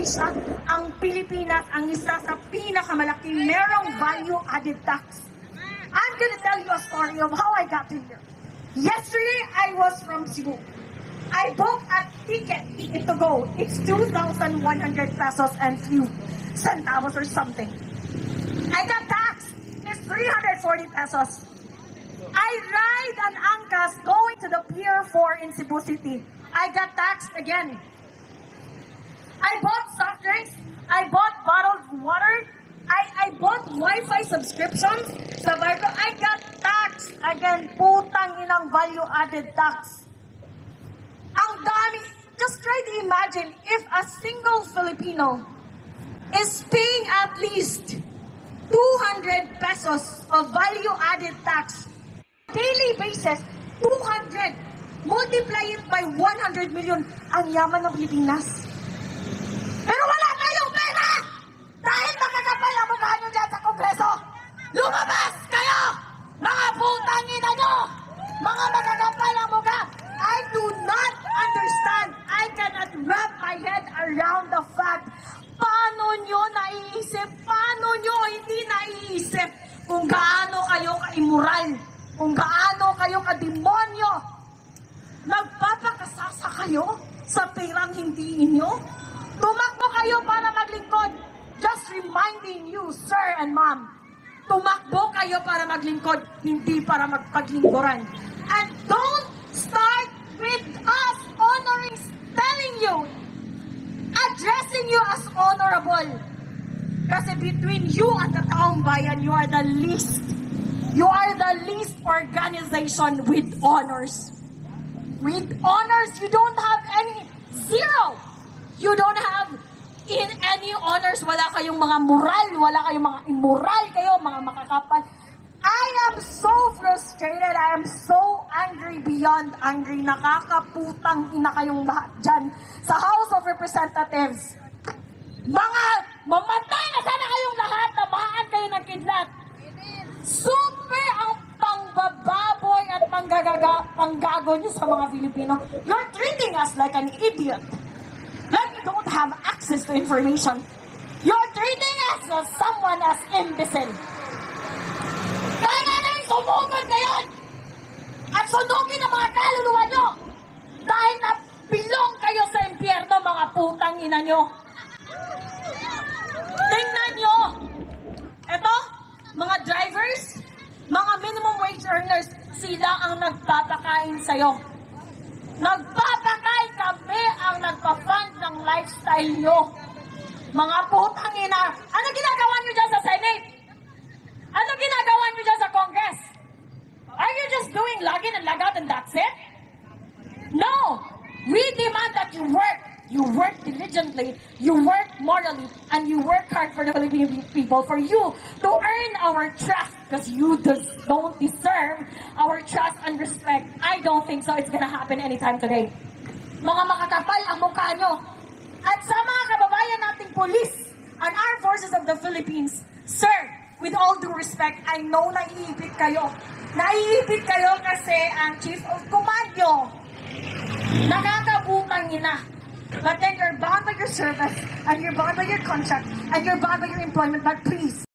Asia, ang Pilipinas ang isa sa pinakamalaking merong value-added tax. I'm gonna tell you a story of how I got to here. Yesterday, I was from Cebu. I booked a ticket to go. It's 2,100 pesos and few centavos or something. I got taxed. It's 340 pesos. I ride an Angkas going to the Pier 4 in Cebu City. I got taxed again. I bought soft drinks. I bought bottled water. I bought Wi-Fi subscriptions sa Viber. I got taxed again. Putang inang value-added tax. Ang dami. Just try to imagine if a single Filipino is paying at least 200 pesos of value-added tax. Daily basis, 200. Multiply it by 100 million. Ang yaman ng Pilipinas. Pero wala kayong pera! Dahil makakapal ang mukha nyo dyan sa Kongreso! Lumabas kayo! Mga putang ina nyo! Mga makakapal ang mukha! I do not understand. I cannot wrap my head around the fact. Paano nyo naiisip? Paano nyo hindi naiisip kung gaano kayo ka-immoral? Kung gaano kayo ka-demonyo? Nagpapakasasa kayo sa perang hindi inyo? Tumakbo kayo para maglingkod. Just reminding you, sir and ma'am, tumakbo kayo para maglingkod, hindi para magpaglingkuran. And don't start with us honoring, telling you, addressing you as honorable. Kasi between you and the taong bayan, you are the least. You are the least organization with honors. With honors, you don't have any, zero. You don't have in any honors, wala kayong mga moral, wala kayong mga immoral kayo, mga makakapal. I am so frustrated, I am so angry beyond angry. Nakakaputang ina kayong lahat dyan sa House of Representatives. Mga mamatay na sana kayong lahat, tamaan kayo ng kidlat. Super ang pangbababoy at panggago nyo sa mga Filipino. You're treating us like an idiot. Like you don't have access to information. You're treating us as someone as imbecile. Kaya na yung sumugod ngayon at sunugin ang mga kaluluwa nyo dahil napilong kayo sa impyerno, mga putang ina nyo. Tingnan nyo. Eto, mga drivers, mga minimum wage earners, sila ang nagpapakain sa'yo. Nagpapakain, kami ang nagpa-fund ng lifestyle nyo. Mga putang ina. Ano ginagawa nyo dyan sa Senate? Ano ginagawa nyo dyan sa Congress? Are you just doing log in and log out and that's it? No! We demand that you work. You work diligently, you work morally, and you work hard for the Filipino people, for you to earn our trust, because you don't deserve our trust and respect. I don't think so. It's gonna happen anytime today. Mga makakapal ang mukha nyo. At sa mga kababayan nating police and armed forces of the Philippines, sir, with all due respect, I know naiipit kayo. Naiipit kayo kasi ang chief of command nyo, nakakabutang ina. But then you're bound by your service, and you're bound by your contract, and you're bound by your employment. But please,